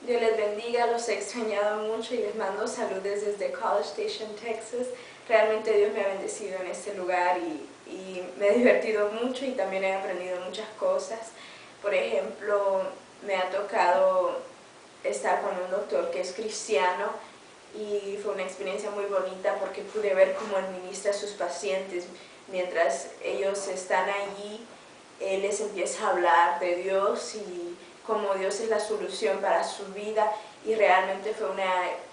Dios les bendiga, los he extrañado mucho y les mando saludos desde College Station, Texas. Realmente Dios me ha bendecido en este lugar y me he divertido mucho y también he aprendido muchas cosas. Por ejemplo, me ha tocado estar con un doctor que es cristiano y fue una experiencia muy bonita porque pude ver cómo administra a sus pacientes mientras ellos están allí. Él les empieza a hablar de Dios y cómo Dios es la solución para su vida, y realmente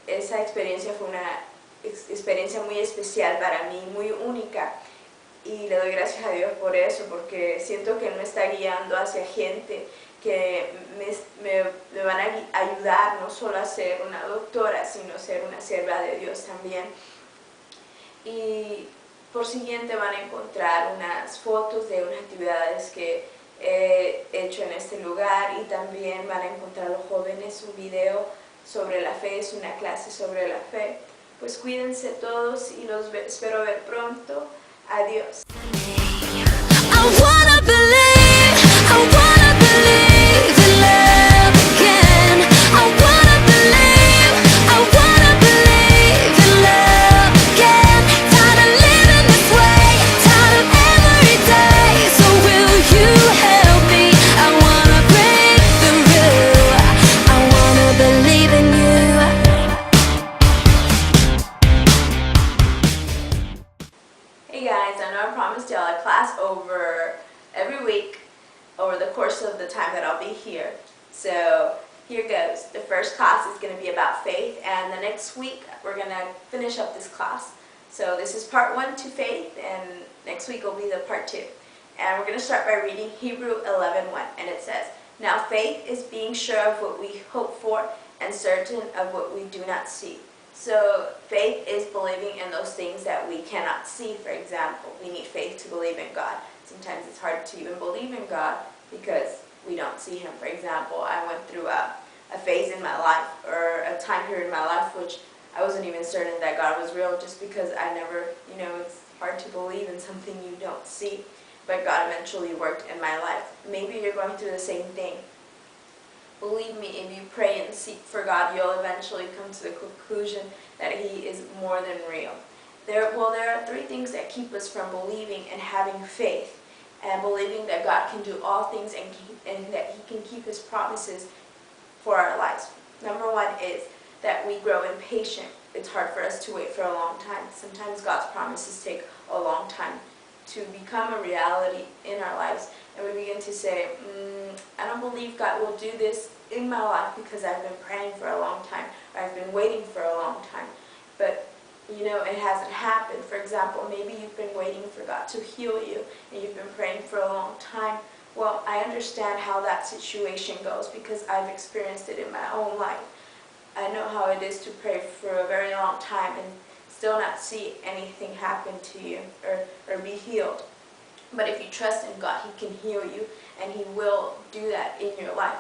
esa experiencia fue una experiencia muy especial para mí, muy única, y le doy gracias a Dios por eso, porque siento que Él me está guiando hacia gente que me van a ayudar no solo a ser una doctora, sino a ser una sierva de Dios también. Y por siguiente van a encontrar unas fotos de unas actividades que he hecho en este lugar, y también van a encontrar los jóvenes un video sobre la fe, es una clase sobre la fe. Pues cuídense todos y los espero ver pronto. Adiós. Hey guys, I know I promised y'all a class over every week over the course of the time that I'll be here. So here goes. The first class is going to be about faith, and the next week we're going to finish up this class. So this is part 1 to faith, and next week will be the part 2. And we're going to start by reading Hebrew 11:1, and it says, "Now faith is being sure of what we hope for and certain of what we do not see." So faith is believing in those things that we cannot see. For example, we need faith to believe in God. Sometimes it's hard to even believe in God because we don't see Him. For example, I went through a phase in my life, or a time period in my life, which I wasn't even certain that God was real, just because I never, it's hard to believe in something you don't see. But God eventually worked in my life. Maybe you're going through the same thing. Believe me, if you pray and seek for God, you'll eventually come to the conclusion that He is more than real. There are 3 things that keep us from believing and having faith, and believing that God can do all things and that He can keep His promises for our lives. Number 1 is that we grow impatient. It's hard for us to wait for a long time. Sometimes God's promises take a long time to become a reality in our lives, and we begin to say, I don't believe God will do this in my life because I've been praying for a long time, or I've been waiting for a long time, but it hasn't happened. For example, maybe you've been waiting for God to heal you and you've been praying for a long time. Well, I understand how that situation goes because I've experienced it in my own life. I know how it is to pray for a very long time and still not see anything happen to you or be healed. But if you trust in God, He can heal you, and He will do that in your life.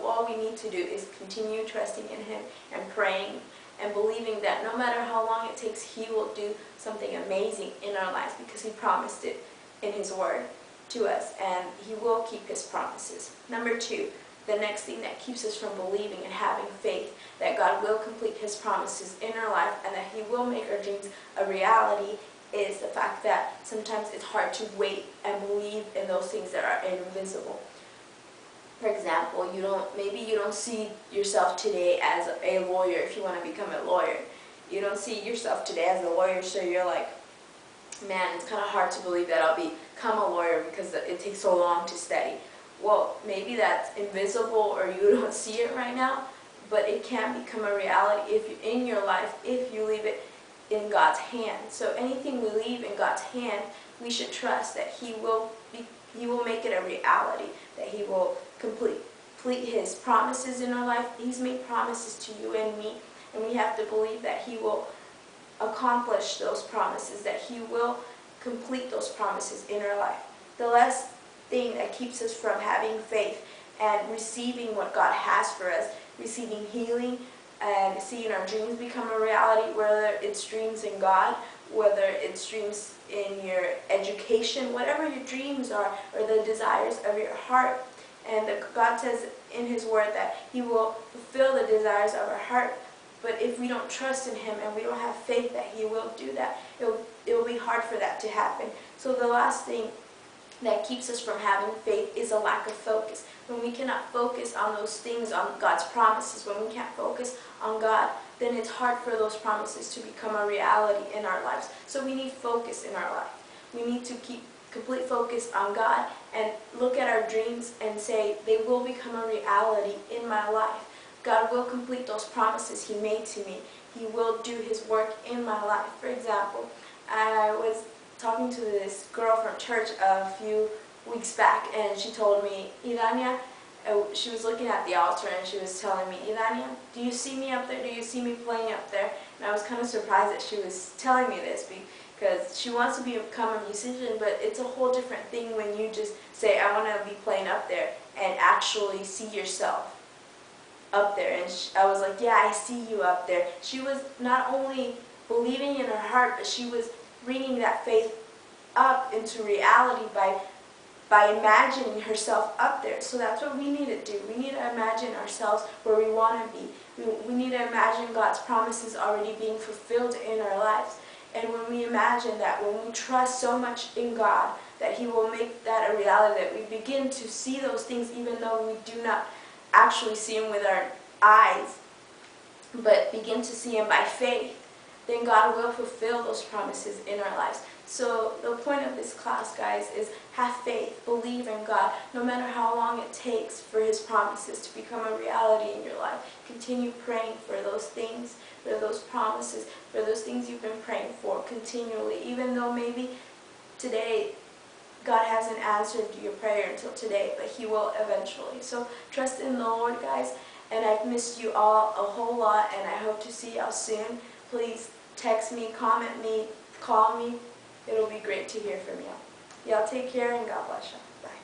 All we need to do is continue trusting in Him and praying and believing that no matter how long it takes, He will do something amazing in our lives because He promised it in His Word to us, and He will keep His promises. Number 2, the next thing that keeps us from believing and having faith that God will complete His promises in our life and that He will make our dreams a reality is the fact that sometimes it's hard to wait and believe in those things that are invisible. For example, maybe you don't see yourself today as a lawyer if you want to become a lawyer. You don't see yourself today as a lawyer, so you're like, man, it's kind of hard to believe that I'll become a lawyer because it takes so long to study. Well, maybe that's invisible or you don't see it right now, but it can become a reality in your life if you leave it in God's hand. So anything we leave in God's hand, we should trust that He will make it a reality, that He will complete His promises in our life. He's made promises to you and me, and we have to believe that He will accomplish those promises, that He will complete those promises in our life. The last thing that keeps us from having faith and receiving what God has for us, receiving healing, and seeing our dreams become a reality, whether it's dreams in God, whether it's dreams in your education, whatever your dreams are or the desires of your heart, And God says in His Word that He will fulfill the desires of our heart. But if we don't trust in Him and we don't have faith that He will do that, it will be hard for that to happen. So the last thing that keeps us from having faith is a lack of focus. When we cannot focus on those things, on God's promises, when we can't focus on God, then it's hard for those promises to become a reality in our lives. So we need focus in our life. We need to keep complete focus on God and look at our dreams and say, they will become a reality in my life. God will complete those promises He made to me. He will do His work in my life. For example, I was talking to this girl from church a few weeks back, and she told me, Idania, she was looking at the altar and she was telling me, Idania, do you see me up there? Do you see me playing up there? And I was kind of surprised that she was telling me this, because she wants to become a musician, but it's a whole different thing when you just say, I want to be playing up there, and actually see yourself up there. And I was like, yeah, I see you up there. She was not only believing in her heart, but she was bringing that faith up into reality by imagining herself up there. So that's what we need to do. We need to imagine ourselves where we want to be. We need to imagine God's promises already being fulfilled in our lives. And when we imagine that, when we trust so much in God that He will make that a reality, that we begin to see those things even though we do not actually see them with our eyes, but begin to see Him by faith, then God will fulfill those promises in our lives. So the point of this class, guys, is have faith, believe in God, no matter how long it takes for His promises to become a reality in your life. Continue praying for those things, for those promises, for those things you've been praying for continually, even though maybe today God hasn't answered your prayer until today, but He will eventually. So trust in the Lord, guys, and I've missed you all a whole lot, and I hope to see y'all soon. Please text me, comment me, call me. It'll be great to hear from y'all. Y'all take care, and God bless you. Bye.